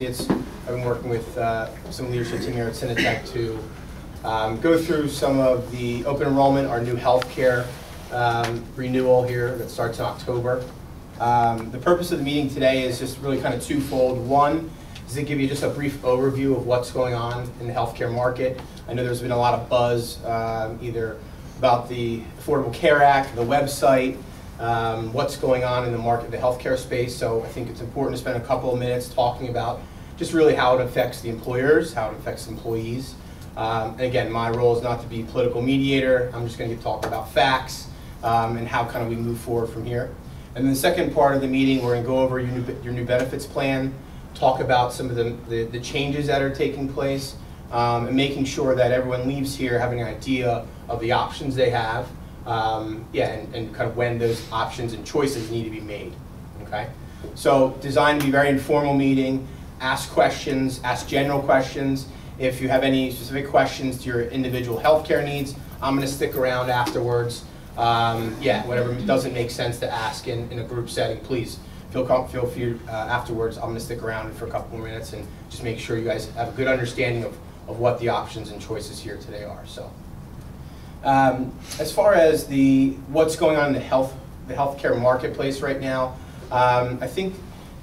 I've been working with some leadership team here at Cinetech to go through some of the open enrollment, our new healthcare renewal here that starts in October. The purpose of the meeting today is just really kind of twofold. One is to give you just a brief overview of what's going on in the healthcare market. I know there's been a lot of buzz either about the Affordable Care Act, the website, what's going on in the market, the healthcare space. So I think it's important to spend a couple of minutes talking about just really how it affects the employers, how it affects employees. And again, my role is not to be political mediator. I'm just going to talk about facts and how kind of we move forward from here. And then the second part of the meeting, we're going to go over your new benefits plan, talk about some of the changes that are taking place, and making sure that everyone leaves here having an idea of the options they have, and kind of when those options and choices need to be made. Okay, so designed to be a very informal meeting. Ask questions, ask general questions. If you have any specific questions to your individual healthcare needs, I'm going to stick around afterwards. Whatever doesn't make sense to ask in a group setting, please feel free afterwards. I'm going to stick around for a couple more minutes and just make sure you guys have a good understanding of what the options and choices here today are. So, as far as what's going on in the healthcare marketplace right now, I think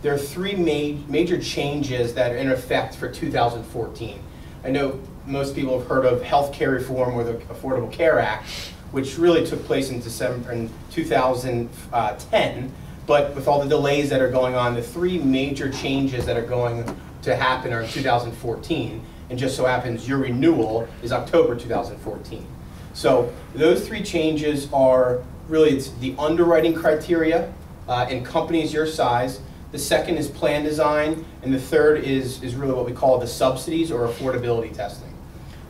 there are three major changes that are in effect for 2014. I know most people have heard of healthcare reform or the Affordable Care Act, which really took place in 2010, but with all the delays that are going on, the three major changes that are going to happen are in 2014, and just so happens your renewal is October 2014. So those three changes are really, it's the underwriting criteria in companies your size. The second is plan design, and the third is really what we call the subsidies or affordability testing.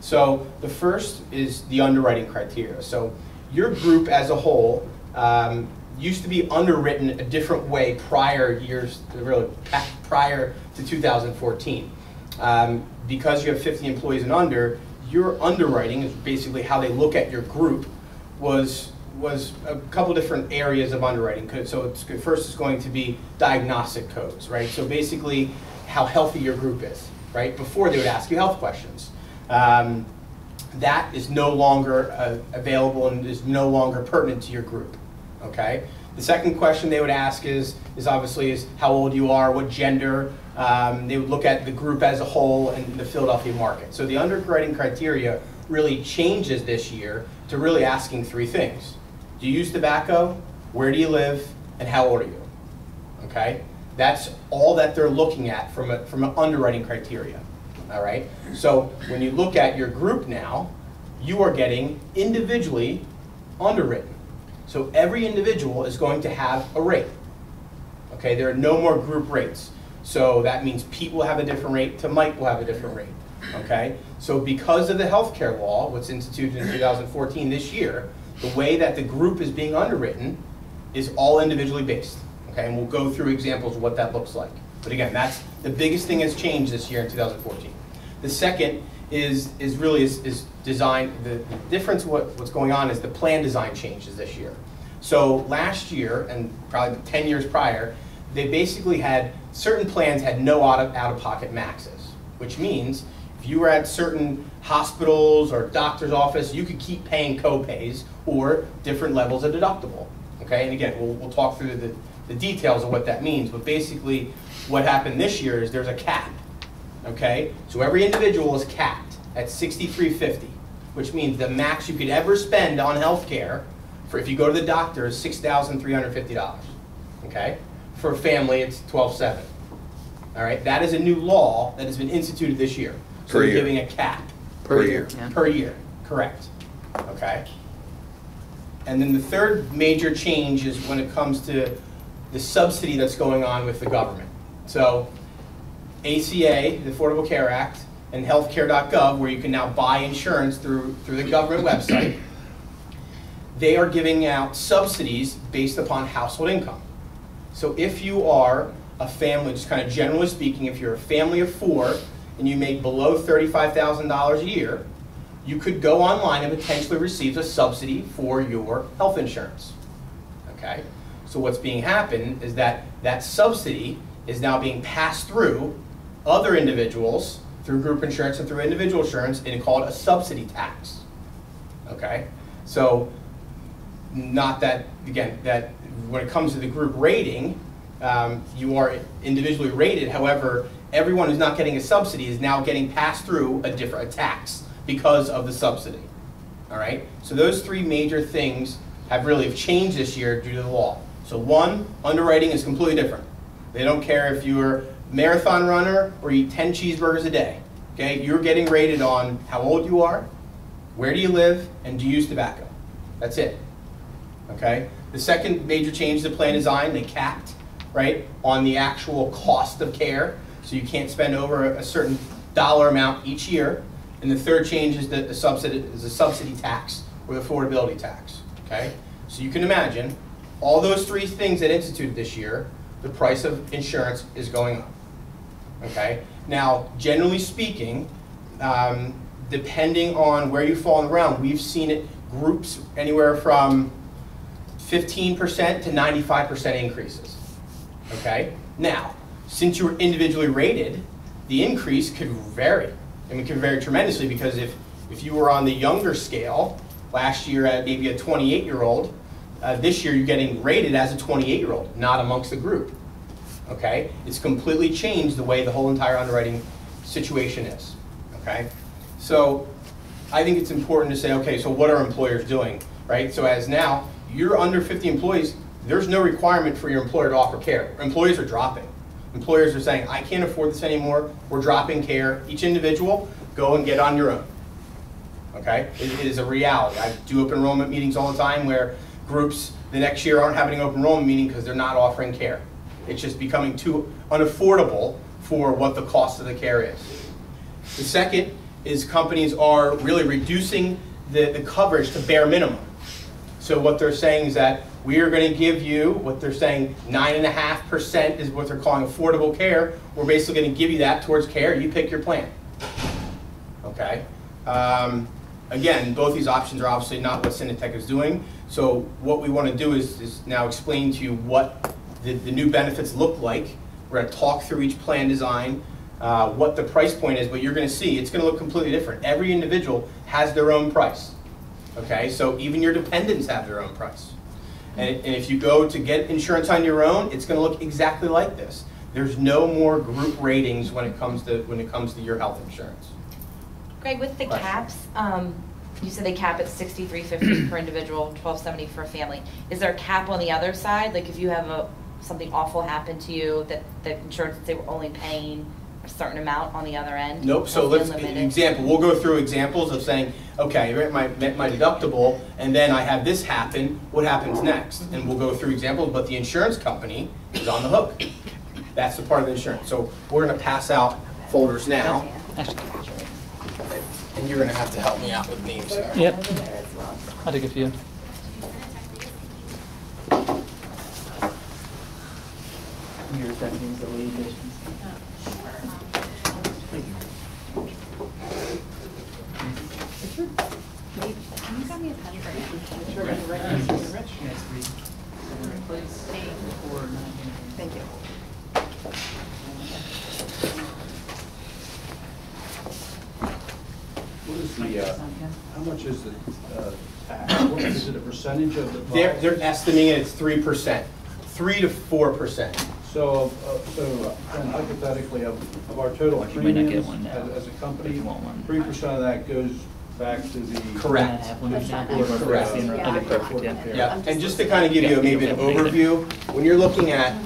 So the first is the underwriting criteria. So your group as a whole used to be underwritten a different way prior to 2014. Because you have 50 employees and under, your underwriting is basically how they look at your group was a couple different areas of underwriting. So first is going to be diagnostic codes, right? So basically how healthy your group is, right? Before they would ask you health questions. That is no longer available and is no longer pertinent to your group, okay? The second question they would ask is obviously how old you are, what gender. They would look at the group as a whole and the Philadelphia market. So the underwriting criteria really changes this year to really asking three things. Do you use tobacco? Where do you live? And how old are you? Okay? That's all that they're looking at from an underwriting criteria. All right? So when you look at your group now, you are getting individually underwritten. So every individual is going to have a rate. Okay? There are no more group rates. So that means Pete will have a different rate to Mike will have a different rate. Okay? So because of the healthcare law, what's instituted in 2014 this year, the way that the group is being underwritten is all individually based. Okay? And we'll go through examples of what that looks like. But again, that's the biggest thing that's changed this year in 2014. The second is design. The difference, what's going on is the plan design changes this year. So last year, and probably 10 years prior, they basically had, certain plans had no out-of-pocket maxes, which means if you were at certain hospitals or doctor's office, you could keep paying co-pays or different levels of deductible. Okay, and again, we'll talk through the details of what that means, but basically what happened this year is there's a cap. Okay, so every individual is capped at $6,350, which means the max you could ever spend on health care for if you go to the doctor is $6,350. Okay, for a family it's $12,700. All right, that is a new law that has been instituted this year. So they're giving a cap. Per year. Yeah. Per year, correct. Okay. And then the third major change is when it comes to the subsidy that's going on with the government. So ACA, the Affordable Care Act, and healthcare.gov, where you can now buy insurance through the government website, they are giving out subsidies based upon household income. So if you are a family, just kind of generally speaking, if you're a family of four and you make below $35,000 a year, you could go online and potentially receive a subsidy for your health insurance. Okay? So what's being happened is that subsidy is now being passed through other individuals through group insurance and through individual insurance and call it a subsidy tax. Okay? So, not that, again, that when it comes to the group rating, you are individually rated. However, everyone who's not getting a subsidy is now getting passed through a tax because of the subsidy. All right? So those three major things have really changed this year due to the law. So one, underwriting is completely different. They don't care if you're a marathon runner or you eat 10 cheeseburgers a day. Okay? You're getting rated on how old you are, where do you live, and do you use tobacco. That's it. Okay? The second major change to plan design, they capped, right, on the actual cost of care. So you can't spend over a certain dollar amount each year. And the third change is the subsidy tax or the affordability tax. Okay? So you can imagine all those three things that instituted this year, the price of insurance is going up. Okay? Now, generally speaking, depending on where you fall in the round, we've seen it groups anywhere from 15% to 95% increases. Okay? Now, since you were individually rated, the increase could vary. I mean, it could vary tremendously because if you were on the younger scale, last year at maybe a 28-year-old, this year you're getting rated as a 28-year-old, not amongst the group. Okay? It's completely changed the way the whole entire underwriting situation is. Okay? So I think it's important to say, okay, so what are employers doing? Right? So as now, you're under 50 employees, there's no requirement for your employer to offer care. Employees are dropping. Employers are saying, I can't afford this anymore, we're dropping care. Each individual, go and get on your own. Okay? It is a reality. I do open enrollment meetings all the time where groups the next year aren't having an open enrollment meeting because they're not offering care. It's just becoming too unaffordable for what the cost of the care is. The second is companies are really reducing the coverage to bare minimum. So what they're saying is that we are going to give you, what they're saying, 9.5% is what they're calling affordable care. We're basically going to give you that towards care. You pick your plan. Okay? Again, both these options are obviously not what Syntec is doing. So what we want to do is now explain to you what the new benefits look like. We're going to talk through each plan design, what the price point is, but you're going to see it's going to look completely different. Every individual has their own price. Okay? So even your dependents have their own price. And if you go to get insurance on your own, it's going to look exactly like this. There's no more group ratings when it comes to your health insurance. Greg, with the caps, you said they cap at $63.50 per individual, $12.70 for a family. Is there a cap on the other side? Like if you have something awful happen to you, that the insurance, they were only paying a certain amount on the other end? Nope. So let's example. We'll go through examples of saying, okay, I met my deductible, and then I have this happen. What happens next? And we'll go through examples. But the insurance company is on the hook. That's the part of the insurance. So we're going to pass out folders now, and you're going to have to help me out with names here. Yep. I'll take a few. Your settings, the lead additions. Can you grab me a pen for me? Sure. Thank you. What is the, how much is the tax? What is it, a percentage of the cost? They're estimating it's 3%, 3 to 4%. So then hypothetically, of our total You might not get premiums one now. as a company, You want one. 3% of that goes back to the. Correct. Correct. Yeah. Okay, perfect, yeah. Yeah, and just to kind of give you maybe an overview, when you're looking at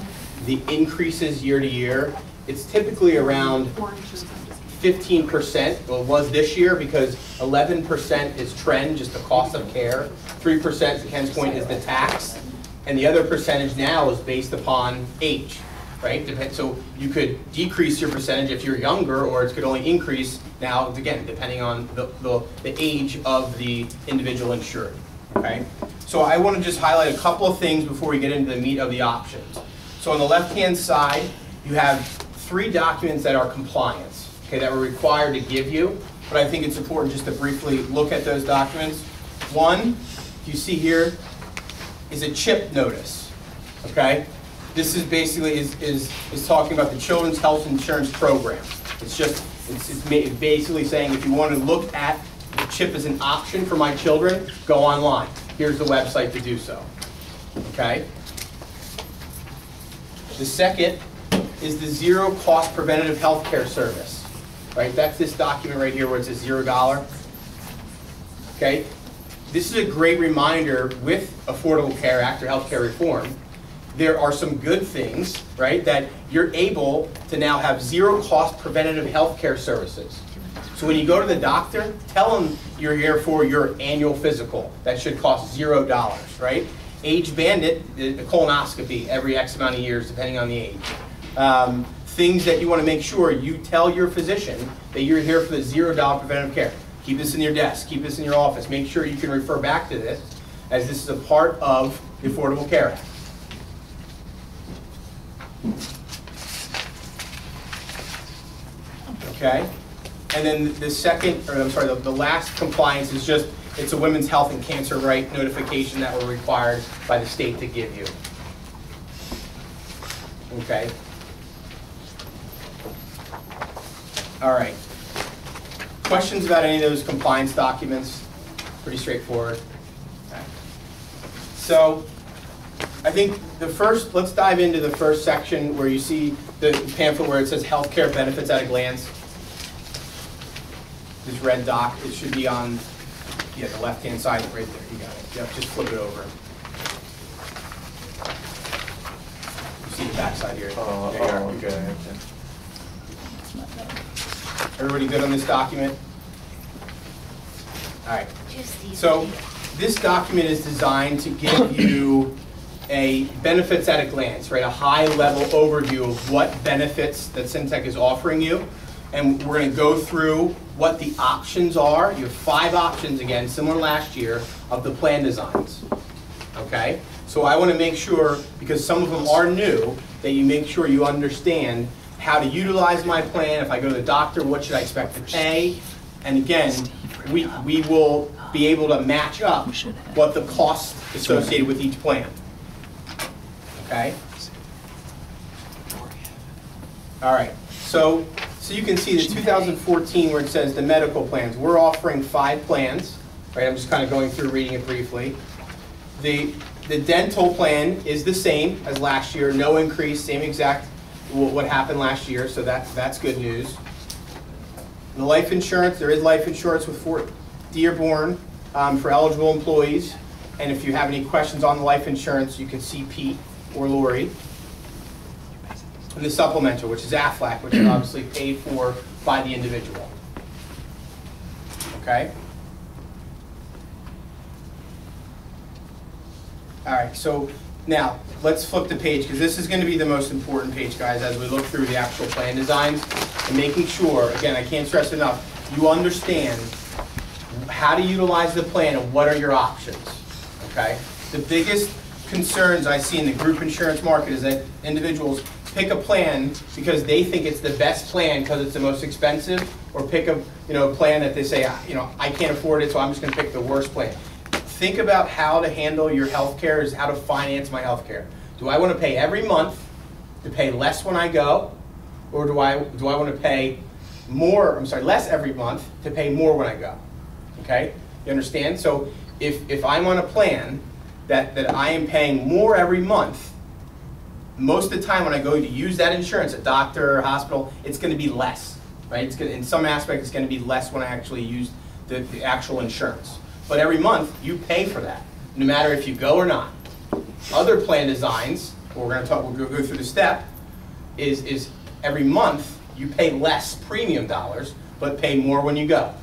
the increases year to year, it's typically around 15%. Well, it was this year because 11% is trend, just the cost of care. 3%, to Ken's point, is the tax. And the other percentage now is based upon age, right? So you could decrease your percentage if you're younger, or it could only increase now, again, depending on the age of the individual insured, okay? So I want to just highlight a couple of things before we get into the meat of the options. So on the left-hand side, you have 3 documents that are compliance, okay, that we're required to give you, but I think it's important just to briefly look at those documents. One, you see here, is a CHIP notice, okay? This is basically is talking about the Children's Health Insurance Program. It's basically saying if you want to look at the chip as an option for my children, go online. Here's the website to do so. Okay? The second is the zero cost preventative health care service. Right? That's this document right here where it says $0. Okay? This is a great reminder with Affordable Care Act or healthcare reform. There are some good things, right, that you're able to now have zero cost preventative health care services. So when you go to the doctor, tell them you're here for your annual physical. That should cost $0, right? Age bandit, a colonoscopy every X amount of years, depending on the age. Things that you want to make sure you tell your physician that you're here for the $0 preventative care. Keep this in your desk, keep this in your office. Make sure you can refer back to this, as this is a part of the Affordable Care Act. Okay? And then the second, or I'm sorry, the last compliance is just, it's a women's health and cancer right notification that we're required by the state to give you. Okay? All right. Questions about any of those compliance documents? Pretty straightforward. Okay. So, I think the first, let's dive into the first section where you see the pamphlet where it says healthcare benefits at a glance. This red doc, it should be on the left-hand side right there. You got it. Yep, just flip it over. You see the back side here. Oh, There you are. okay. Everybody good on this document? All right. So this document is designed to give you a benefits at a glance, right? A high-level overview of what benefits that Syntec is offering you. And we're going to go through what the options are. You have 5 options, again, similar to last year, of the plan designs. Okay? So I want to make sure, because some of them are new, that you make sure you understand how to utilize my plan. If I go to the doctor, what should I expect to pay? And again, we will be able to match up what the cost associated with each plan. Okay? All right. So you can see the 2014 where it says the medical plans. We're offering 5 plans. Right? I'm just kind of going through reading it briefly. The dental plan is the same as last year. No increase, same exact what happened last year, so that's good news. The life insurance, there is life insurance with Fort Dearborn for eligible employees. And if you have any questions on the life insurance, you can see Pete or Lori. And the supplemental, which is AFLAC, which is obviously paid for by the individual. Okay? All right, so now let's flip the page, because this is going to be the most important page, guys, as we look through the actual plan designs and making sure, again, I can't stress enough, you understand how to utilize the plan and what are your options. Okay? The biggest concerns I see in the group insurance market is that individuals pick a plan because they think it's the best plan because it's the most expensive, or pick a plan that they say, I can't afford it, so I'm just going to pick the worst plan. Think about how to handle your health care, is how to finance my health care. Do I want to pay every month to pay less when I go, or do I want to pay less every month to pay more when I go? Okay? You understand? So if I'm on a plan that I am paying more every month, most of the time when I go to use that insurance, a doctor or hospital, it's going to be less, right? In some aspect, it's going to be less when I actually use the actual insurance. But every month, you pay for that, no matter if you go or not. Other plan designs, we'll go through the step, is every month, you pay less premium dollars, but pay more when you go.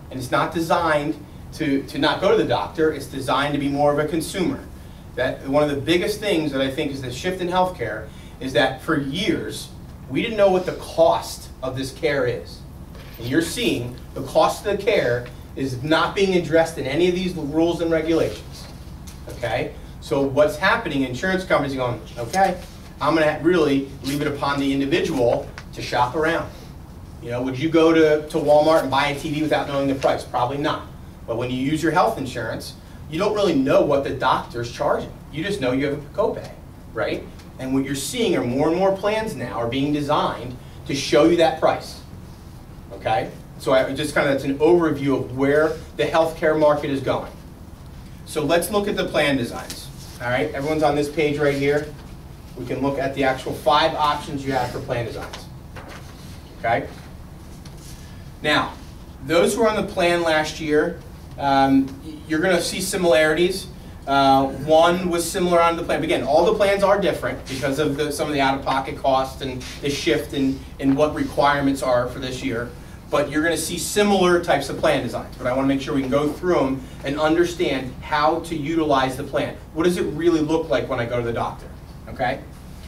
And it's not designed to not go to the doctor, it's designed to be more of a consumer. That one of the biggest things that I think is the shift in healthcare is that for years, we didn't know what the cost of this care is. And you're seeing the cost of the care is not being addressed in any of these rules and regulations. Okay? So what's happening, insurance companies are going, okay, I'm going to really leave it upon the individual to shop around. Would you go to Walmart and buy a TV without knowing the price? Probably not. But when you use your health insurance, you don't really know what the doctor's charging. You just know you have a copay, right? And what you're seeing are more and more plans now are being designed to show you that price. okay? So I just kind of, that's an overview of where the healthcare market is going. So let's look at the plan designs, all right? Everyone's on this page right here. We can look at the actual 5 options you have for plan designs, okay? Now, those who were on the plan last year, you're going to see similarities. One was similar on the plan. But again, all the plans are different because of some of the out-of-pocket costs and the shift in what requirements are for this year. But you're going to see similar types of plan designs. But I want to make sure we can go through them and understand how to utilize the plan. What does it really look like when I go to the doctor? Okay?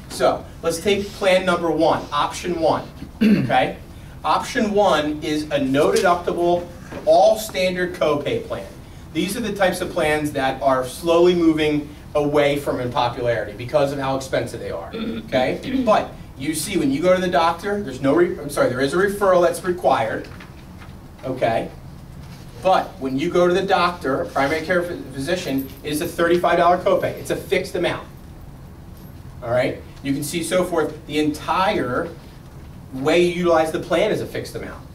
So let's take plan number 1, option 1. Okay? Option 1 is a no deductible, all standard copay plan. These are the types of plans that are slowly moving away from in popularity because of how expensive they are. Okay? But you see, when you go to the doctor, there is a referral that's required. Okay? But when you go to the doctor, a primary care physician, it is a $35 copay. It's a fixed amount. All right? You can see so forth. The entire way you utilize the plan is a fixed amount.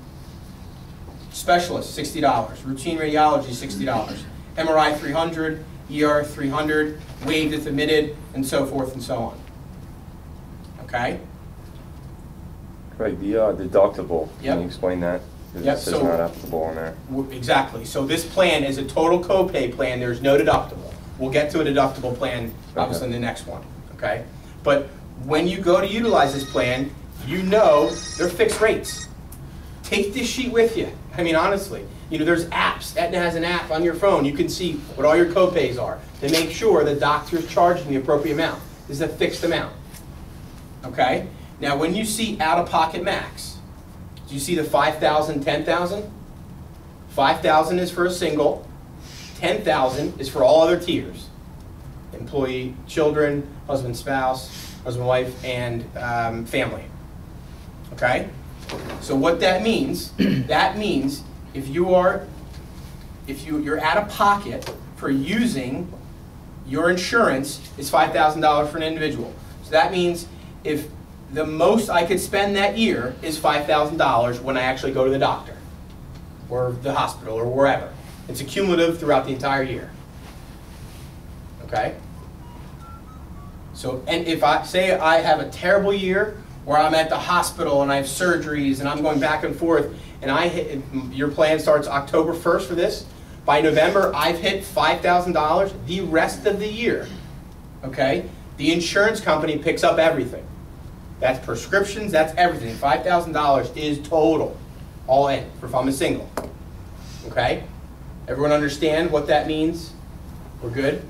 Specialist, $60. Routine radiology, $60. MRI, $300. ER, $300. Waived if admitted, and so forth and so on. Okay? Right, the deductible, Yep. can you explain that? 'Cause Yep, it says so- not applicable on there. Exactly. So this plan is a total copay plan. There's no deductible. We'll get to a deductible plan, obviously, in the next one. Okay? But when you go to utilize this plan, you know they're fixed rates. Take this sheet with you. I mean, honestly, you know, there's apps. Aetna has an app on your phone. You can see what all your copays are to make sure the doctor is charging the appropriate amount. This is a fixed amount. Okay? Now, when you see out-of-pocket max, do you see the 5,000, 10,000? 5,000 is for a single. 10,000 is for all other tiers. Employee, children, husband, spouse, husband, wife, and family. Okay? So what that means, that means if you're out of pocket for using your insurance is $5,000 for an individual. So that means if the most I could spend that year is $5,000 when I actually go to the doctor or the hospital or wherever. It's accumulative throughout the entire year. Okay? So, and if I say I have a terrible year where I'm at the hospital and I have surgeries and I'm going back and forth and your plan starts October 1st for this, by November I've hit $5,000 the rest of the year. Okay? The insurance company picks up everything. That's prescriptions, that's everything. $5,000 is total, all in, for if I'm a single. Okay? Everyone understand what that means? We're good?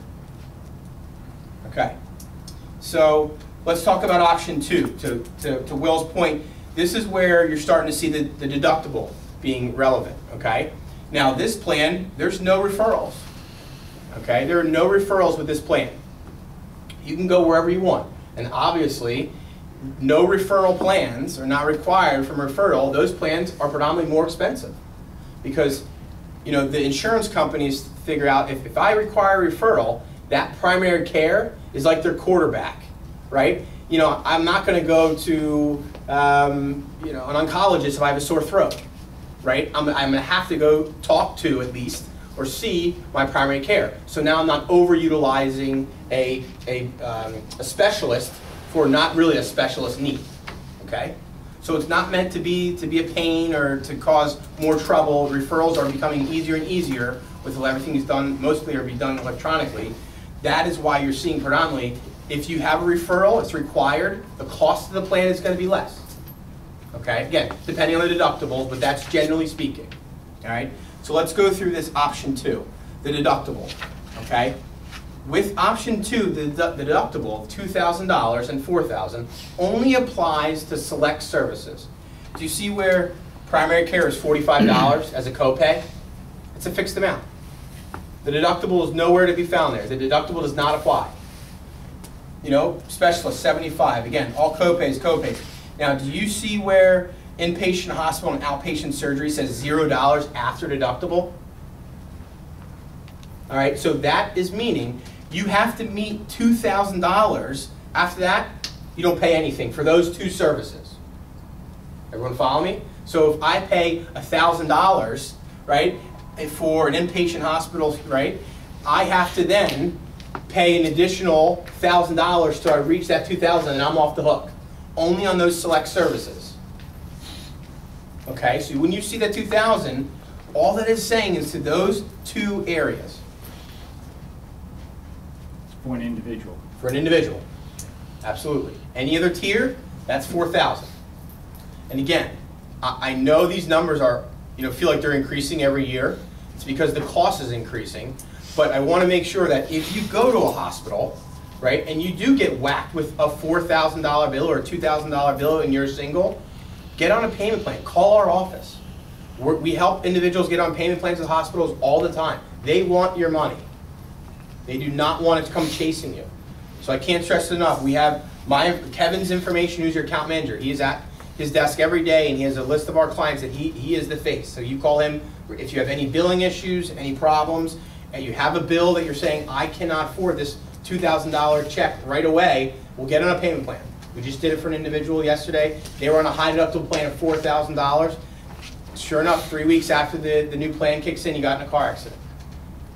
Okay. So let's talk about option 2. To Will's point, this is where you're starting to see the deductible being relevant. Okay? Now this plan, there's no referrals. Okay? There are no referrals with this plan. You can go wherever you want. And obviously, no referral plans are not required from referral. Those plans are predominantly more expensive because, you know, the insurance companies figure out if I require a referral, that primary care is like their quarterback, right? You know, I'm not going to go to, you know, an oncologist if I have a sore throat, right? I'm going to have to go talk to at least or see my primary care. So now I'm not overutilizing a specialist for not really a specialist need, okay? So it's not meant to be a pain or to cause more trouble. Referrals are becoming easier and easier with everything is done, mostly or be done electronically. That is why you're seeing predominantly, if you have a referral, it's required, the cost of the plan is going to be less. Okay, again, depending on the deductibles, but that's generally speaking. All right, so let's go through this option 2, the deductible. Okay, with option 2, the deductible of $2,000 and $4,000 only applies to select services. Do you see where primary care is $45 as a copay? It's a fixed amount. The deductible is nowhere to be found there. The deductible does not apply. You know, specialist, $75. Again, all copays, copays. Now, do you see where inpatient hospital and outpatient surgery says $0 after deductible? All right, so that is meaning you have to meet $2,000. After that, you don't pay anything for those 2 services. Everyone follow me? So if I pay $1,000, right, for an inpatient hospital, right, I have to then pay an additional $1,000 till I reach that $2,000 and I'm off the hook. Only on those select services. Okay, so when you see that $2,000, all that is saying is to those two areas. For an individual. For an individual, absolutely. Any other tier, that's $4,000. And again, I know these numbers are, feel like they're increasing every year. It's because the cost is increasing. But I want to make sure that if you go to a hospital, right, and you do get whacked with a $4,000 bill or a $2,000 bill and you're single, get on a payment plan. Call our office. We help individuals get on payment plans with hospitals all the time. They want your money. They do not want it to come chasing you. So I can't stress it enough. We have Kevin's information, who's your account manager. He is at his desk every day, and he has a list of our clients that he is the face. So you call him if you have any billing issues, any problems, and you have a bill that you're saying, I cannot afford this $2,000 check right away, we'll get on a payment plan. We just did it for an individual yesterday. They were on a high deductible plan of $4,000. Sure enough, 3 weeks after the new plan kicks in, he got in a car accident.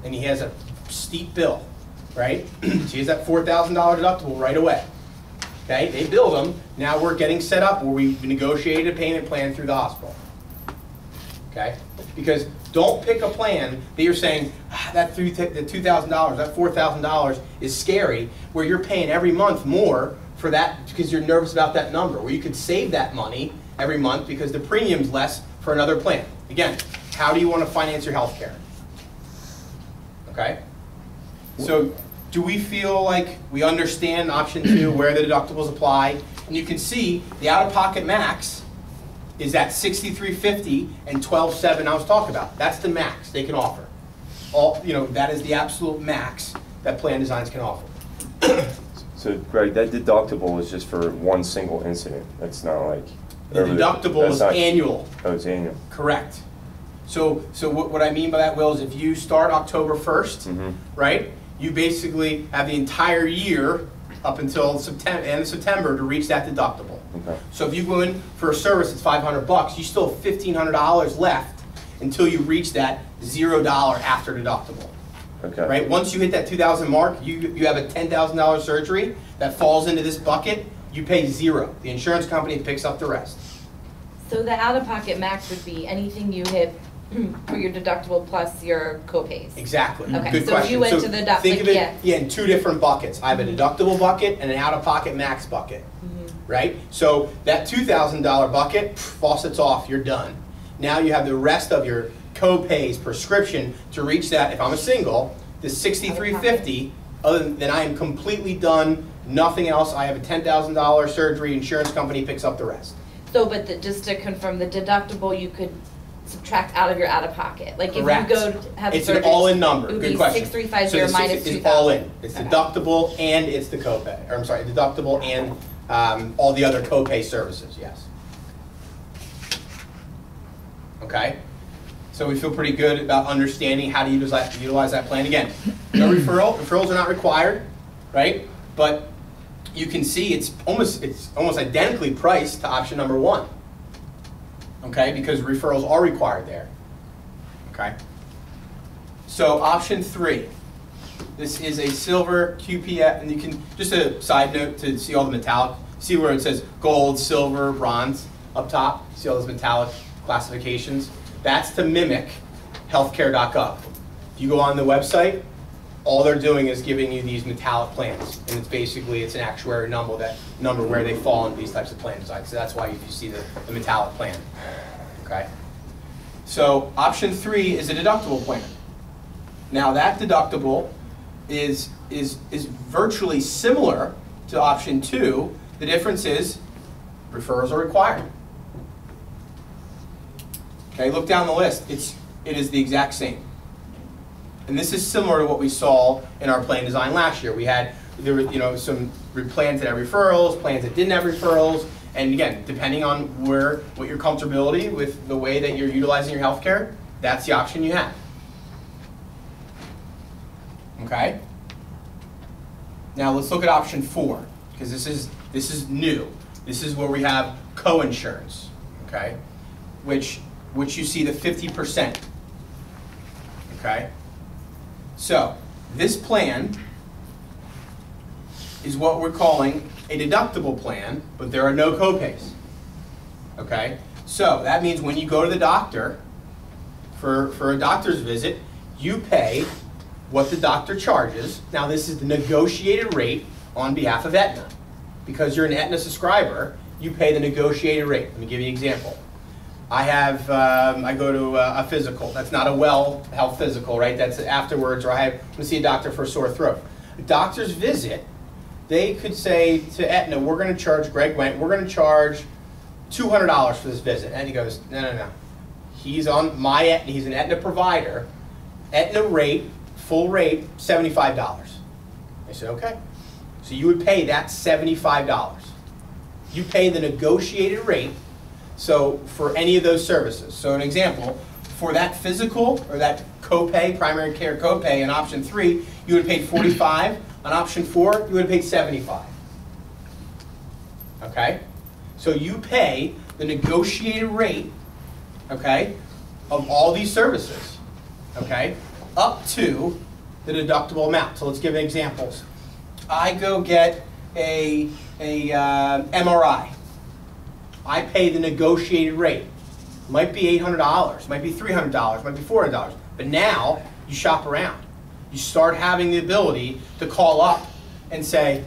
And he has a steep bill, right? So he has that $4,000 deductible right away. Okay, they billed him. Now we're getting set up where we negotiated a payment plan through the hospital. Okay, because don't pick a plan that you're saying, that $2,000, that $4,000 is scary, where you're paying every month more for that because you're nervous about that number, where you could save that money every month because the premium's less for another plan. Again, how do you want to finance your health care? Okay? So do we feel like we understand option 2, where the deductibles apply? And you can see the out-of-pocket max is at $6,350 and $12,700 I was talking about. That's the max they can offer. That is the absolute max that Plan Designs can offer. So, Greg, that deductible is just for one single incident. That's not like... The deductible is annual. Oh, it's annual. Correct. So what I mean by that, Will, is if you start October 1st, right, you basically have the entire year up until end of September to reach that deductible. Okay. So if you go in for a service that's $500, you still have $1,500 left until you reach that $0 after deductible. Okay. Right? Once you hit that 2,000 mark, you have a $10,000 surgery that falls into this bucket. You pay $0. The insurance company picks up the rest. So the out-of-pocket max would be anything you hit for your deductible plus your co-pays. Exactly. Okay. Good So question. if you went to the think of it in 2 different buckets. I have a deductible bucket and an out-of-pocket max bucket. Right? So that $2,000 bucket, faucets off, you're done. Now you have the rest of your co-pays, prescription to reach that. If I'm a single, the $6,350. Other than I am completely done. Nothing else. I have a $10,000 surgery. Insurance company picks up the rest. So, but just to confirm, the deductible you could subtract out of your out-of-pocket. Like Correct. if you go to have It's surgery, an all-in number. it would Good be question. 6,350 minus 2,000. It's all in. It's Okay. deductible and it's the copay. Or I'm sorry, deductible and all the other copay services. Yes. Okay. So we feel pretty good about understanding how to utilize that plan. Again, no referrals are not required, right? But you can see it's almost identically priced to option number 1. Okay, because referrals are required there. Okay. So option 3. This is a silver QPF, and you can, just a side note to see all the metallic, see where it says gold, silver, bronze up top. See all those metallic classifications? That's to mimic healthcare.gov. If you go on the website, all they're doing is giving you these metallic plans, and it's an actuary number where they fall into these types of plan designs. So that's why you see the metallic plan. Okay. So option 3 is a deductible plan. Now that deductible is virtually similar to option 2. The difference is referrals are required. Okay, look down the list. It is the exact same. And this is similar to what we saw in our plan design last year. There were some plans that had referrals, plans that didn't have referrals, and again, depending on what your comfortability with the way that you're utilizing your healthcare, that's the option you have. Okay. Now let's look at option 4, because this is new. This is where we have co-insurance. Okay. which you see the 50%. Okay? So, this plan is what we're calling a deductible plan, but there are no copays. Okay? So, that means when you go to the doctor for a doctor's visit, you pay what the doctor charges. Now, this is the negotiated rate on behalf of Aetna. Because you're an Aetna subscriber, you pay the negotiated rate. Let me give you an example. I go to a physical. That's not a well health physical, right? That's afterwards, or I'm going to see a doctor for a sore throat. A doctor's visit, they could say to Aetna, we're going to charge, Greg went, we're going to charge $200 for this visit. And he goes, no. He's on my Aetna, he's an Aetna provider. Aetna rate, full rate, $75. I said, okay. So you would pay that $75. You pay the negotiated rate, so for any of those services. So an example, for that physical or that copay, primary care copay in option 3, you would have paid $45. On option 4, you would have paid $75. Okay? So you pay the negotiated rate, okay, of all these services, okay, up to the deductible amount. So let's give examples. I go get a MRI. I pay the negotiated rate. Might be $800, might be $300, might be $400. But now you shop around. You start having the ability to call up and say,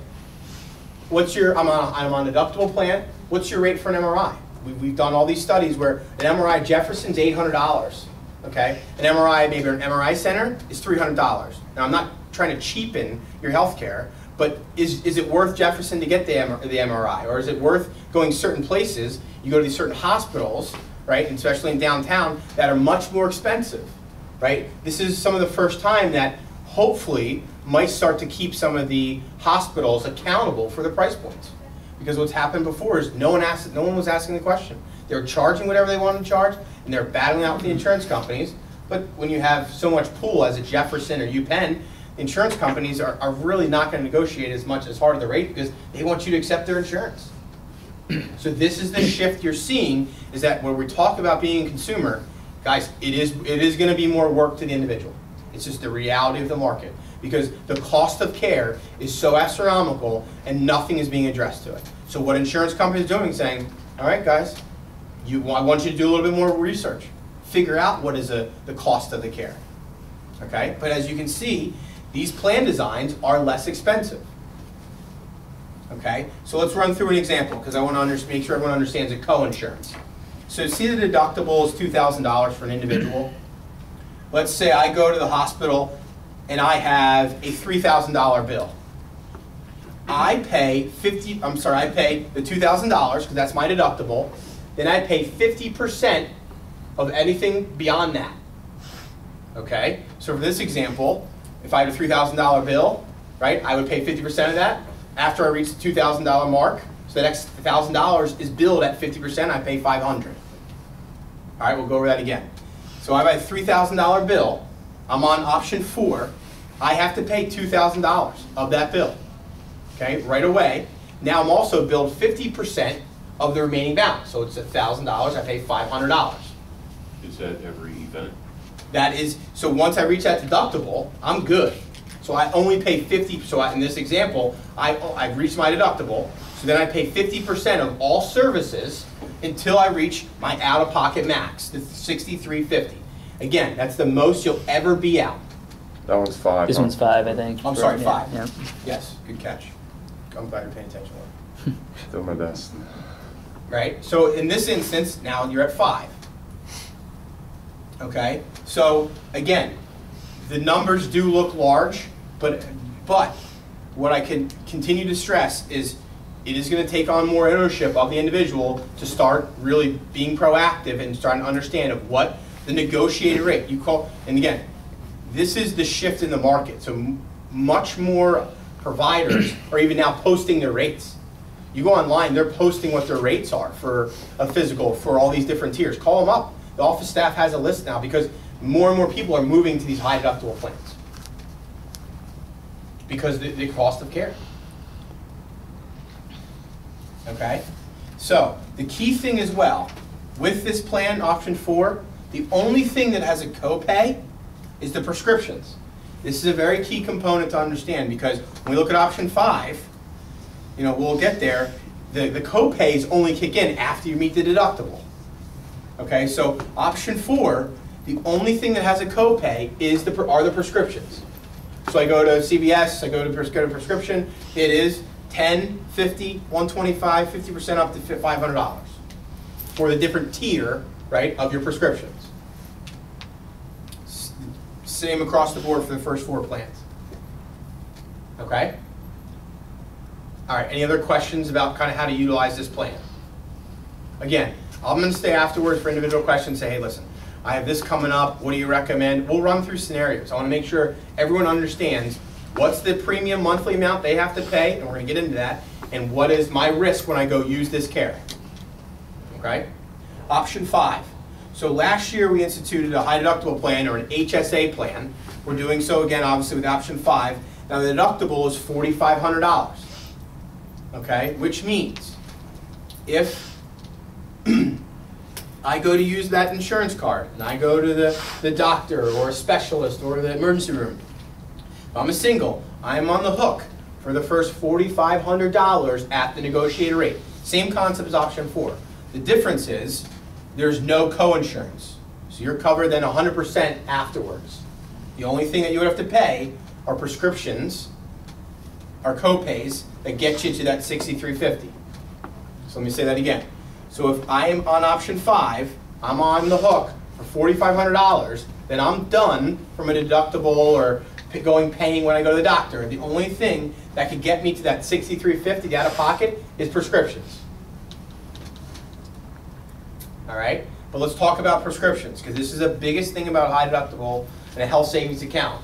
"What's your? I'm on a deductible plan. What's your rate for an MRI?" We've done all these studies where an MRI Jefferson's $800. Okay, an MRI, maybe an MRI center, is $300. Now I'm not trying to cheapen your health care. But is it worth Jefferson to get the MRI? Or is it worth going certain places? You go to these certain hospitals, right, and especially in downtown, that are much more expensive, right? This is some of the first time that hopefully might start to keep some of the hospitals accountable for the price points. Because what's happened before is no one was asking the question. They were charging whatever they wanted to charge, and they're battling out with the insurance companies. But when you have so much pool as a Jefferson or UPenn, insurance companies are really not going to negotiate as hard of the rate because they want you to accept their insurance. So this is the shift you're seeing, is that when we talk about being a consumer, guys, it is going to be more work to the individual. It's just the reality of the market because the cost of care is so astronomical and nothing is being addressed to it. So what insurance companies are doing is saying, all right, guys, I want you to do a little bit more research. Figure out what is the cost of the care. Okay? But as you can see, these plan designs are less expensive. Okay, so let's run through an example because I want to make sure everyone understands the co-insurance. So see the deductible is $2,000 for an individual. Let's say I go to the hospital and I have a $3,000 bill. I pay the $2,000 because that's my deductible. Then I pay 50% of anything beyond that. Okay, so for this example, if I had a $3,000 bill, right, I would pay 50% of that. After I reach the $2,000 mark, so the next $1,000 is billed at 50%, I pay $500. All right, we'll go over that again. So I have a $3,000 bill. I'm on option 4. I have to pay $2,000 of that bill. Okay, right away. Now I'm also billed 50% of the remaining balance. So it's $1,000, I pay $500. Is that every event? That is, so once I reach that deductible, I'm good. So I only pay 50, in this example, I've reached my deductible, so then I pay 50% of all services until I reach my out-of-pocket max, the $63.50. Again, that's the most you'll ever be out. That one's 5. This one's 5, I think. I'm sorry, 5. Yeah. Yes, good catch. I'm glad you're paying attention. Doing my best. Right, so in this instance, now you're at 5. Okay, so again, the numbers do look large, but what I can continue to stress is it is going to take on more ownership of the individual to start really being proactive and starting to understand of what the negotiated rate you call. And again, this is the shift in the market. So much more providers are even now posting their rates. You go online, they're posting what their rates are for a physical for all these different tiers. Call them up. The office staff has a list now because more and more people are moving to these high deductible plans because the cost of care. Okay? So the key thing as well With this plan, option 4, the only thing that has a copay is the prescriptions. This is a very key component to understand, because when we look at option 5, we'll get there, the copays only kick in after you meet the deductible. Okay, so option 4, the only thing that has a copay are the prescriptions. So I go to CVS, I go to prescription, it is $10, $50, $125, 50% up to $500 for the different tier, right, of your prescriptions. Same across the board for the first 4 plans. Okay? All right, any other questions about kind of how to utilize this plan? Again, I'm going to stay afterwards for individual questions, say, hey, listen, I have this coming up, what do you recommend? We'll run through scenarios. I want to make sure everyone understands what's the premium monthly amount they have to pay, and we're going to get into that, and what is my risk when I go use this care. Okay? Option 5. So last year we instituted a high deductible plan, or an HSA plan. We're doing so again, obviously, with option 5. Now the deductible is $4,500. Okay? Which means if I go to use that insurance card, and I go to the doctor or a specialist or the emergency room, if I'm a single, I am on the hook for the first $4,500 at the negotiated rate. Same concept as option 4. The difference is there's no co-insurance. So you're covered then 100% afterwards. The only thing that you would have to pay are prescriptions, are co-pays that get you to that $6,350. So let me say that again. So if I am on option 5, I'm on the hook for $4,500, then I'm done from a deductible or paying when I go to the doctor. The only thing that could get me to that $6,350 out of pocket is prescriptions. All right? But let's talk about prescriptions, because this is the biggest thing about high deductible and a health savings account,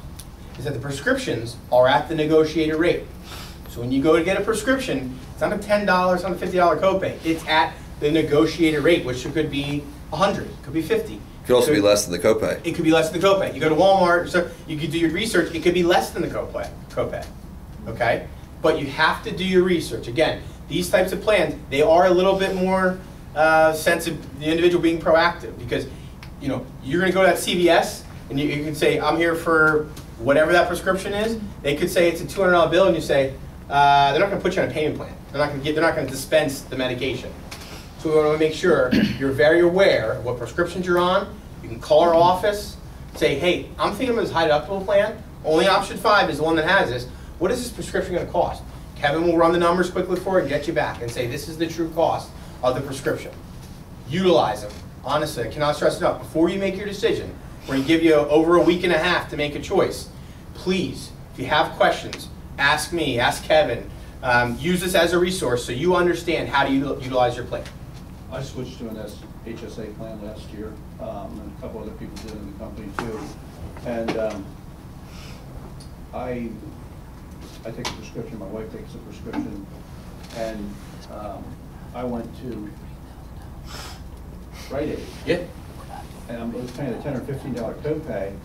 is that the prescriptions are at the negotiated rate. So when you go to get a prescription, it's not a $10, it's not a $50 copay. It's at the negotiated rate, which could be $100, it could be $50. It could also be less than the copay. It could be less than the copay. You go to Walmart, so you could do your research, it could be less than the copay, okay? But you have to do your research. Again, these types of plans, they are a little bit more sense of the individual being proactive, because you're going to go to that CVS and you can say, I'm here for whatever that prescription is. They could say it's a $200 bill, and you say they're not going to put you on a payment plan. They're not going to dispense the medication. So we want to make sure you're very aware of what prescriptions you're on. You can call our office, say, hey, I'm thinking of this high deductible plan. Only option 5 is the one that has this. What is this prescription going to cost? Kevin will run the numbers quickly for it and get you back and say, this is the true cost of the prescription. Utilize them. Honestly, I cannot stress enough. Before you make your decision, we're going to give you over a week and a half to make a choice. Please, if you have questions, ask me, ask Kevin. Use this as a resource so you understand how to utilize your plan. I switched to an HSA plan last year, and a couple other people did in the company too. And I take a prescription, my wife takes a prescription, and I went to Rite Aid. Yeah. And I was paying a $10 or $15 copay,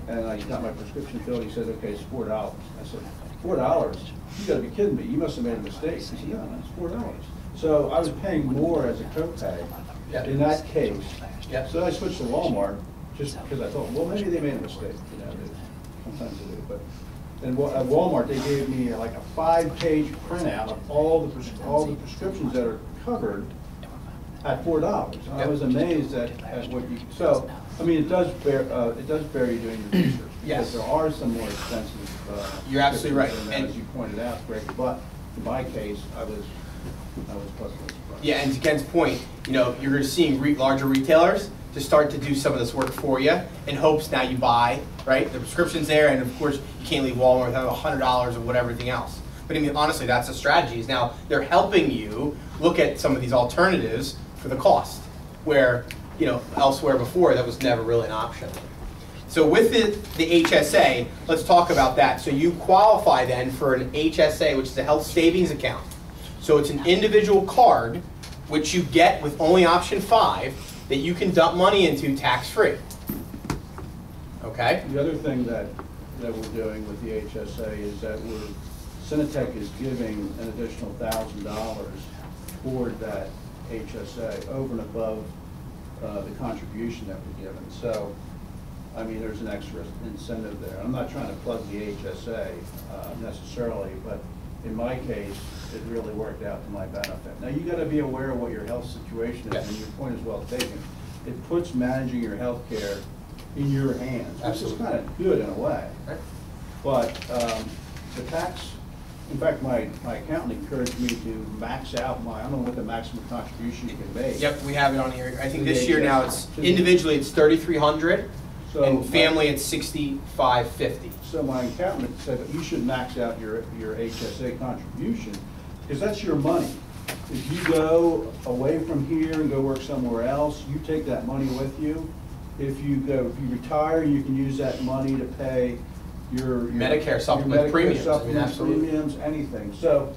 and I got my prescription filled. He said, okay, it's $4. I said, $4? You gotta be kidding me. You must have made a mistake. He said, no, it's $4. So I was paying more as a copay in that case. Yep. So I switched to Walmart just because I thought, well, maybe they made a mistake. Sometimes they do. But at Walmart, they gave me like a 5-page printout of all the prescriptions that are covered at $4. And I was amazed at what you. So I mean, it does bear you doing your research. Yes. Because there are some more expensive. You're absolutely right. And as you pointed out, Greg, but in my case, I was pleasantly surprised. Yeah, and to Ken's point, you're going to see larger retailers to start to do some of this work for you in hopes now you buy, right? The prescription's there, and of course, you can't leave Walmart without $100 or whatever, everything else. But I mean, honestly, that's the strategy. Is now they're helping you look at some of these alternatives for the cost, where, elsewhere before, that was never really an option. So with the HSA, let's talk about that. So you qualify then for an HSA, which is a health savings account. So it's an individual card, which you get with only option 5, that you can dump money into tax-free. Okay? The other thing that we're doing with the HSA is that Cinetech is giving an additional $1,000 toward that HSA over and above the contribution that we're given. So, I mean, there's an extra incentive there. I'm not trying to plug the HSA necessarily, but in my case, it really worked out to my benefit. Now, you got to be aware of what your health situation is, and your point is well taken. It puts managing your health care in your hands, which is kind of good in a way. Right. But the tax, in fact, my accountant encouraged me to max out I don't know what the maximum contribution you can make. Yep, we have it on here. I think this year now it's, individually it's 3,300, and family it's 6,550. So my accountant said that you should max out your HSA contribution, because that's your money. If you go away from here and go work somewhere else, you take that money with you. If you retire, you can use that money to pay your Medicare supplement premiums, premiums, anything. So,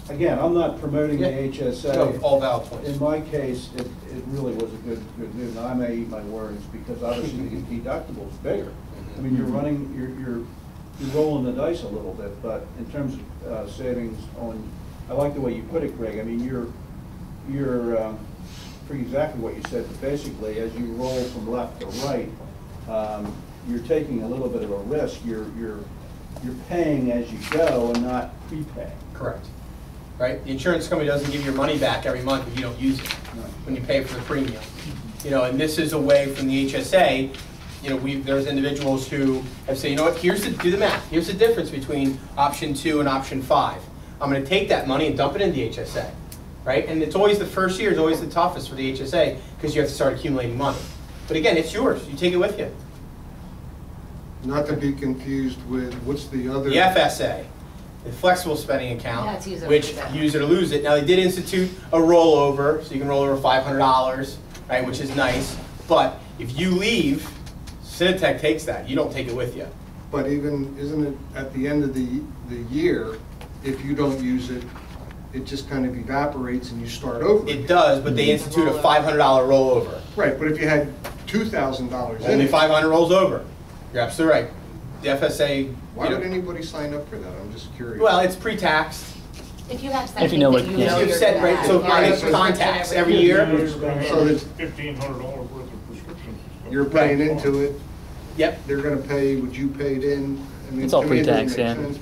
again, I'm not promoting the HSA. No, all valid points. In my case, it really was a good move. Now, I may eat my words because obviously the deductible is bigger. I mean, you're rolling the dice a little bit, but in terms of savings on, I like the way you put it, Greg. I mean, you're for exactly what you said, but basically, as you roll from left to right, you're taking a little bit of a risk. You're paying as you go and not prepaying. Correct. Right? The insurance company doesn't give you your money back every month if you don't use it when you pay for the premium. You know, and this is a way from the HSA. You know, there's individuals who have said, you know what? Do the math. Here's the difference between option 2 and option 5. I'm going to take that money and dump it into the HSA. Right? And it's always the first year is always the toughest for the HSA because you have to start accumulating money. But again, it's yours. You take it with you. Not to be confused with, what's the other? The FSA, the flexible spending account, Yeah, it's use it or which lose it. use it or lose it. Now they did institute a rollover, so you can roll over $500, right, which is nice. But if you leave, Cinetech takes that. You don't take it with you. But isn't it at the end of the year, if you don't use it, it just kind of evaporates and you start over? It does, but they institute a $500 rollover. Right, but if you had $2,000 in Only it, 500 rolls over. You're absolutely right. The FSA. why would anybody sign up for that? I'm just curious. Well, it's pre-taxed. If you have If something you know that what- you yeah. know You've you're said, gonna right, have, so yeah, I have it's contacts every every year. So that $1,500 worth of prescriptions. you're paying into it, Yep. they're gonna pay what you paid in. I mean, It's all to me, it doesn't pre-tax, make yeah. sense.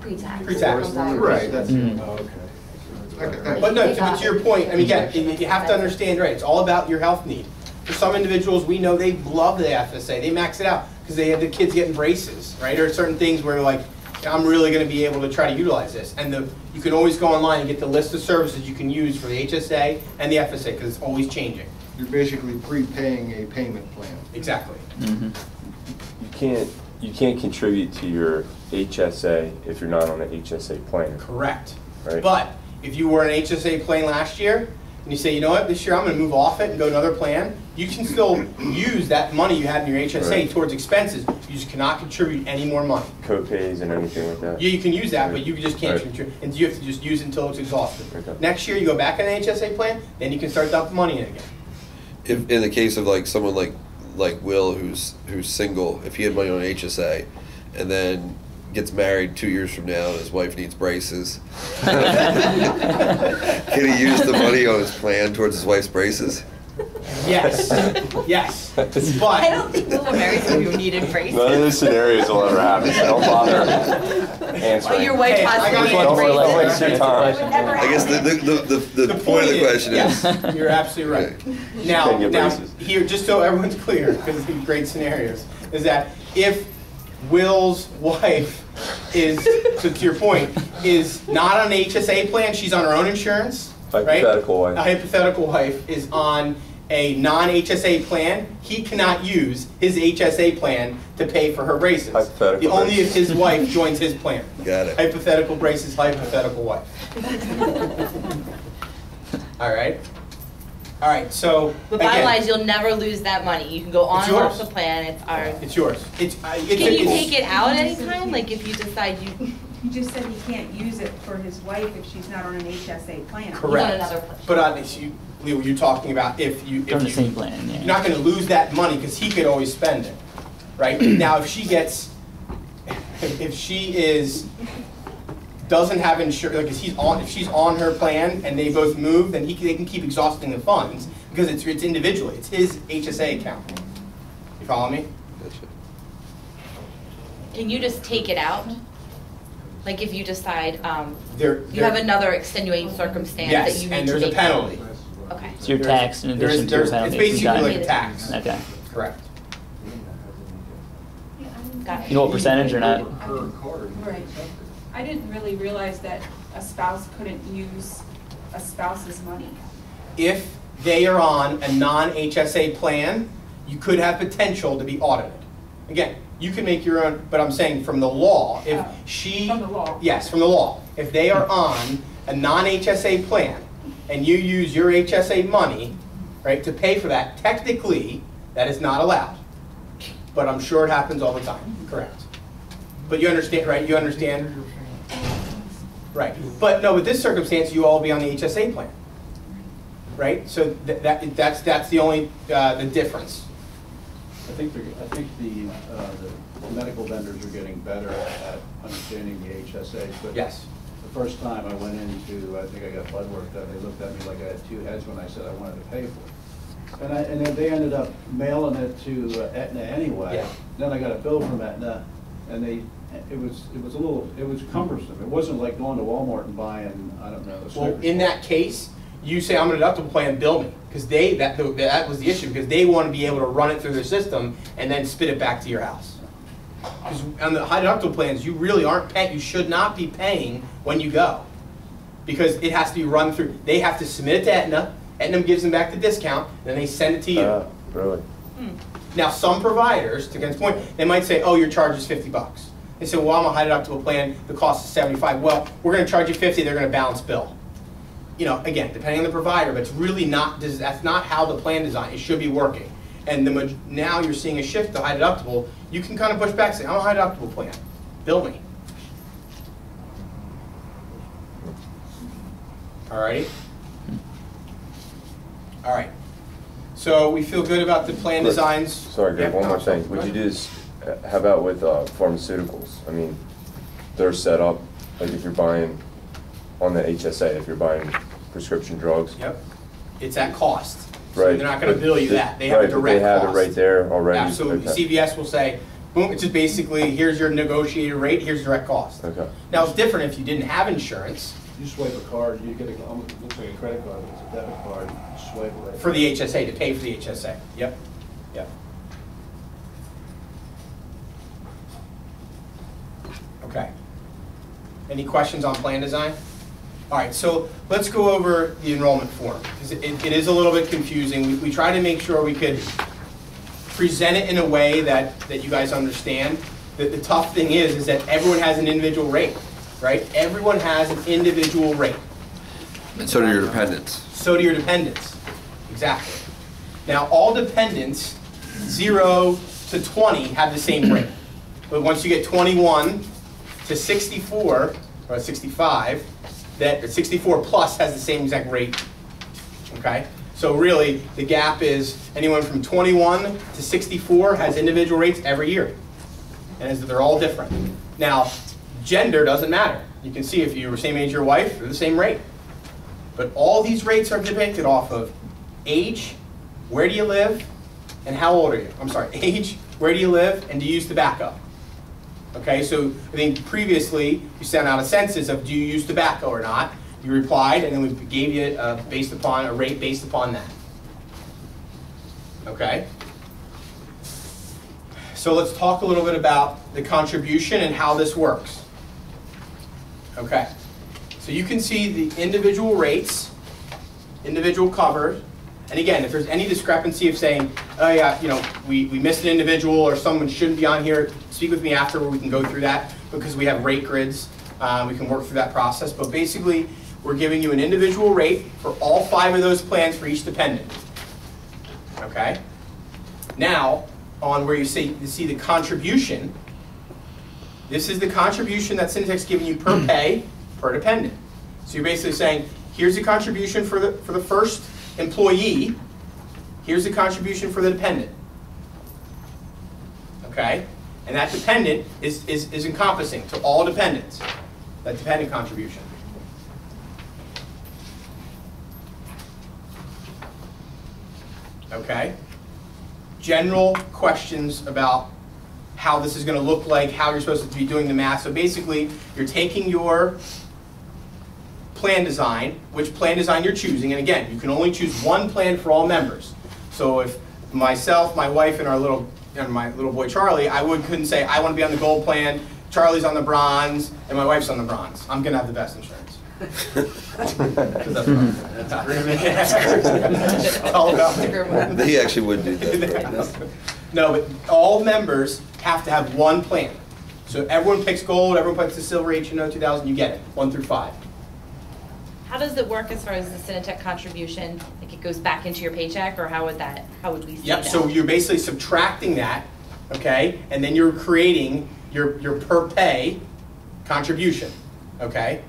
Pre-tax. Pre-tax. Right, that's, Mm. okay. Okay, thanks. But no, to your point, I mean, again, you have to understand, right, it's all about your health need. For some individuals, we know they love the FSA, they max it out because they have the kids getting braces, right? Or certain things where like, I'm really gonna be able to try to utilize this. And you can always go online and get the list of services you can use for the HSA and the FSA because it's always changing. You're basically prepaying a payment plan. Exactly. You can't contribute to your HSA if you're not on an HSA plan. Correct. Right. But if you were an HSA plan last year, and you say, you know what, this year I'm going to move off it and go to another plan, you can still use that money you had in your HSA Right. towards expenses. You just cannot contribute any more money. Co-pays and anything like that. Yeah, you can use that, but Right. you just can't Right. contribute, and you have to just use it until it's exhausted. Okay. Next year, you go back in an HSA plan, then you can start dumping money in again. If, in the case of like someone like Will who's single, if he had money on HSA and then gets married 2 years from now and his wife needs braces, can he use the money on his plan towards his wife's braces? Yes, yes, I but don't think we'll marry someone who needed braces. None of those scenarios will ever happen, so don't bother answering. Or your wife Hey, I possibly got needs one more Don't braces. waste your time. I guess the point of the question yes, is, you're absolutely right. Now, Can't get braces. here, just so everyone's clear, because it's great scenarios, is that if Will's wife is, so to your point, is not on an HSA plan, she's on her own insurance, right? Hypothetical wife. A hypothetical wife is on a non-HSA plan, he cannot use his HSA plan to pay for her braces. Hypothetical Only if braces. his wife joins his plan. got it. Hypothetical braces, hypothetical wife. All right. All right. So But bottom line again, is you'll never lose that money. You can go on It's and off yours. the plan, it's ours. it's yours. It's Can you take it out anytime? Like if you decide you You just said he can't use it for his wife if she's not on an HSA plan. Correct. another plan. But Leo, you're talking about if you They're on the same plan, yeah. you're not going to lose that money because he could always spend it, right? Now, if she is doesn't have insurance, like if she's on her plan and they both move, then they can keep exhausting the funds because it's individually. It's his HSA account. You follow me? Gotcha. Can you just take it out? Like if you decide you have There- another extenuating circumstance Yes, that you need and to there's a take penalty. out? Okay. So you're taxed in addition to your It's penalty. basically Got like it. a tax. Okay. Correct. Got it. You know what percentage or not? Right. I didn't really realize that a spouse couldn't use a spouse's money. If they are on a non-HSA plan, you could have potential to be audited. Again, you can make your own, but I'm saying from the law, if Oh, she... from the law. Yes, from the law. If they are on a non-HSA plan and you use your HSA money, right, to pay for that, technically, that is not allowed. But I'm sure it happens all the time, correct? But you understand, right? You understand? Right. But no, with this circumstance, you all be on the HSA plan, right? So that's the only the difference. I think the medical vendors are getting better at understanding the HSA. But Yes. the first time I went into, I think I got blood work done, they looked at me like I had two heads when I said I wanted to pay for it. And then they ended up mailing it to Aetna anyway. Yeah. Then I got a bill from Aetna, and it was cumbersome. It wasn't like going to Walmart and buying, I don't know, the Well, Snickers in bar. that case, you say, I'm an deductible plan, bill me. Because that was the issue, because they want to be able to run it through their system and then spit it back to your house. Because on the high deductible plans, you really aren't paying, you should not be paying when you go. Because it has to be run through, they have to submit it to Aetna, Aetna gives them back the discount, then they send it to you. Really? Now, some providers, to Ken's point, they might say, oh, your charge is $50. They say, well, I'm a high deductible plan, the cost is $75. Well, we're going to charge you $50, they're going to balance bill. You know, again, depending on the provider, but it's really not, that's not how the plan design, it should be working. And now you're seeing a shift to high deductible, you can kind of push back and say, I'm a high deductible plan, bill me. All righty? All right. So we feel good about the plan Chris, designs. Sorry, Greg, Yeah, one more no, thing. go Would you ahead. do this, how about with pharmaceuticals? I mean, they're set up, like if you're buying on the HSA, if you're buying prescription drugs. Yep, it's at cost. So Right. they're not gonna but bill you they- that, they have a right, but direct cost. They have it right there already? Absolutely, Okay. CVS will say, boom, it's just basically, here's your negotiated rate, here's direct cost. Okay. Now, it's different if you didn't have insurance You swipe a card, you get almost looks like a credit card, but it's a debit card, you swipe it right. for the HSA, to pay for the HSA. Yep, yep. Okay. Any questions on plan design? All right, so let's go over the enrollment form, because it is a little bit confusing. We try to make sure we could present it in a way that you guys understand. The tough thing is that everyone has an individual rate, right? Everyone has an individual rate. And so do your dependents. So do your dependents. Exactly. Now, all dependents, 0 to 20, have the same rate. But once you get 21 to 64, or 65, that 64 plus has the same exact rate. Okay? So really, the gap is anyone from 21 to 64 has individual rates every year. And they're all different. Now, gender doesn't matter. You can see if you're the same age as your wife, they're the same rate. But all these rates are depicted off of age, where do you live, and how old are you? I'm sorry, age, where do you live, and do you use tobacco? Okay, so I think previously you sent out a census of do you use tobacco or not. You replied, and then we gave you a rate based upon that. Okay? So let's talk a little bit about the contribution and how this works. Okay, so you can see the individual rates, individual covered, and again, if there's any discrepancy of saying, oh yeah, you know, we missed an individual or someone shouldn't be on here, speak with me after where we can go through that because we have rate grids. We can work through that process, but basically we're giving you an individual rate for all 5 of those plans for each dependent. Okay? Now, on where you see the contribution, this is the contribution that Syntech's giving you per pay, per dependent. So you're basically saying, here's the contribution for the first employee, here's the contribution for the dependent. Okay? And that dependent is encompassing to all dependents. that dependent contribution. Okay? General questions about how this is going to look like, how you're supposed to be doing the math. So basically, you're taking your plan design, which plan design you're choosing, and again, you can only choose one plan for all members. So if myself, my wife, and my little boy Charlie, couldn't say I want to be on the gold plan, Charlie's on the bronze, and my wife's on the bronze. I'm going to have the best insurance. He actually would do that. No, but all members have to have one plan. So everyone picks gold, everyone picks the silver HNO 2000, you get it, 1 through 5. How does it work as far as the Cinetech contribution? Like it goes back into your paycheck, or how would we see Yep, that? so you're basically subtracting that, okay? And then you're creating your per pay contribution, okay?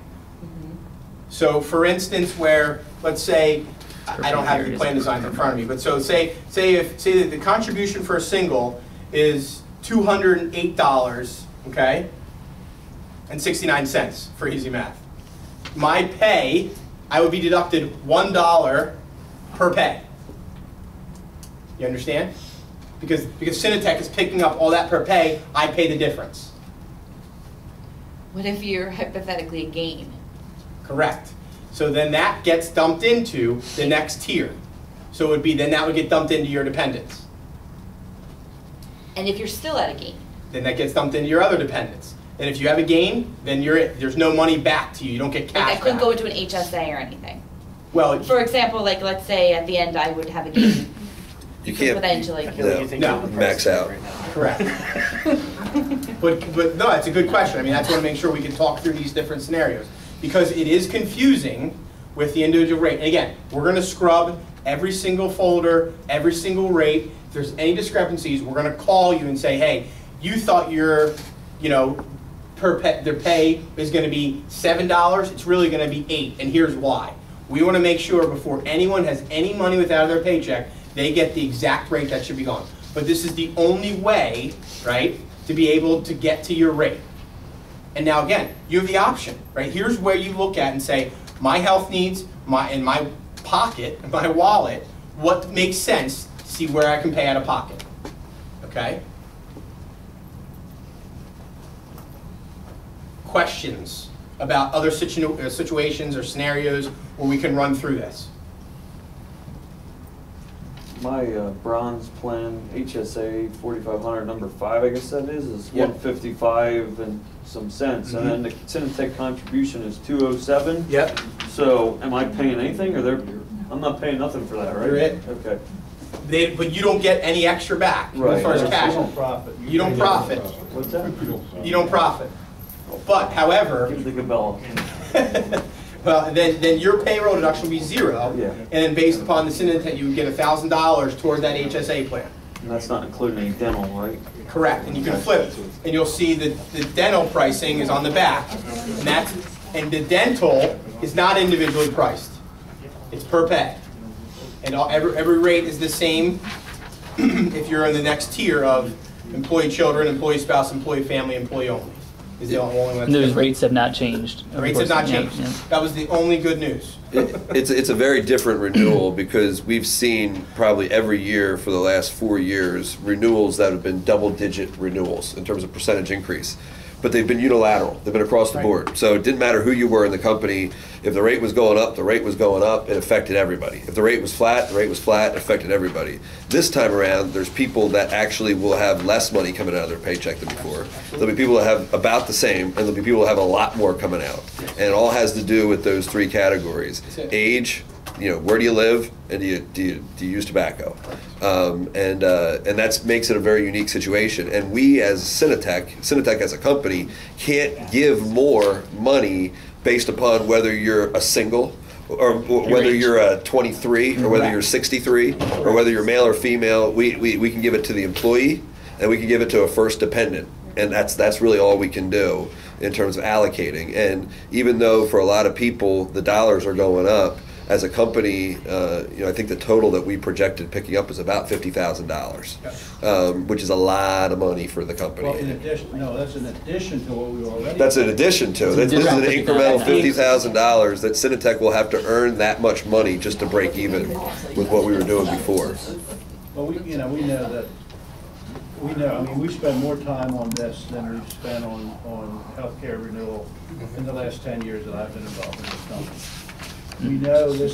So for instance, where, let's say, I don't have the plan designs in front of me, but so say that the contribution for a single is $208, okay? And 69 cents for easy math. My pay, I would be deducted $1 per pay. You understand? Because Cinetech is picking up all that per pay, I pay the difference. What if you're hypothetically a gain? Correct. So then that gets dumped into the next tier. So it would be, then that would get dumped into your dependents. And if you're still at a gain? Then that gets dumped into your other dependents. And if you have a gain, then there's no money back to you. You don't get cash Like I couldn't back. go into an HSA or anything? Well, For example, like let's say at the end I would have a gain. You could can't. put that into like No. Max out. correct. But no, that's a good question. I mean, that's want to make sure we can talk through these different scenarios. Because it is confusing with the individual rate. And again, we're going to scrub every single folder, every single rate. If there's any discrepancies, we're going to call you and say, hey, you thought your, their pay is going to be $7. It's really going to be $8, and here's why. We want to make sure before anyone has any money without their paycheck, they get the exact rate that should be gone. But this is the only way, right, to be able to get to your rate. And now again, you have the option, right? Here's where you look at and say, my health needs, in my pocket, my wallet, what makes sense to see where I can pay out of pocket, okay? Questions about other situations or scenarios where we can run through this? My bronze plan, HSA 4500 number 5, I guess that is Yep. 155 and some cents. And then the Cinetech contribution is 207. Yep. So am I paying anything, or I'm not paying nothing for that, right? You're it. Okay. But you don't get any extra back Right. as far as You cash. don't profit. You don't profit. What's that? You don't profit. But however, Give the Gabella. well, then your payroll deduction will be 0, Yeah. and then based upon the Cinetech, you would get $1,000 toward that HSA plan. And that's not including any dental, right? Correct, and you can flip, and you'll see that the dental pricing is on the back, and the dental is not individually priced. It's per pay, and every rate is the same if you're in the next tier of employee children, employee spouse, employee family, employee only. Is the only one that's And those different. rates have not changed. The rates have not Yeah, changed. yeah. That was the only good news. It's a very different renewal because we've seen probably every year for the last 4 years renewals that have been double-digit renewals in terms of percentage increase. But they've been unilateral. They've been across the board. So it didn't matter who you were in the company. If the rate was going up, the rate was going up. It affected everybody. If the rate was flat, the rate was flat. It affected everybody. This time around, there's people that actually will have less money coming out of their paycheck than before. There'll be people that have about the same, and there'll be people that have a lot more coming out. And it all has to do with those 3 categories: age, where do you live, and do you use tobacco? And that makes it a very unique situation. And we as Cinetech as a company can't give more money based upon whether you're a single or whether you're a 23 or whether you're 63 or whether you're male or female. We can give it to the employee, and we can give it to a first dependent. And that's really all we can do in terms of allocating. And even though for a lot of people the dollars are going up, as a company, I think the total that we projected picking up is about $50,000, which is a lot of money for the company. Well, in addition, no, that's in addition to what we already. That's in addition to. This is an incremental $50,000 that Cinetech will have to earn that much money just to break even with what we were doing before. Well, we know that, we spend more time on this than we've spent on healthcare renewal in the last 10 years that I've been involved in this company. We know this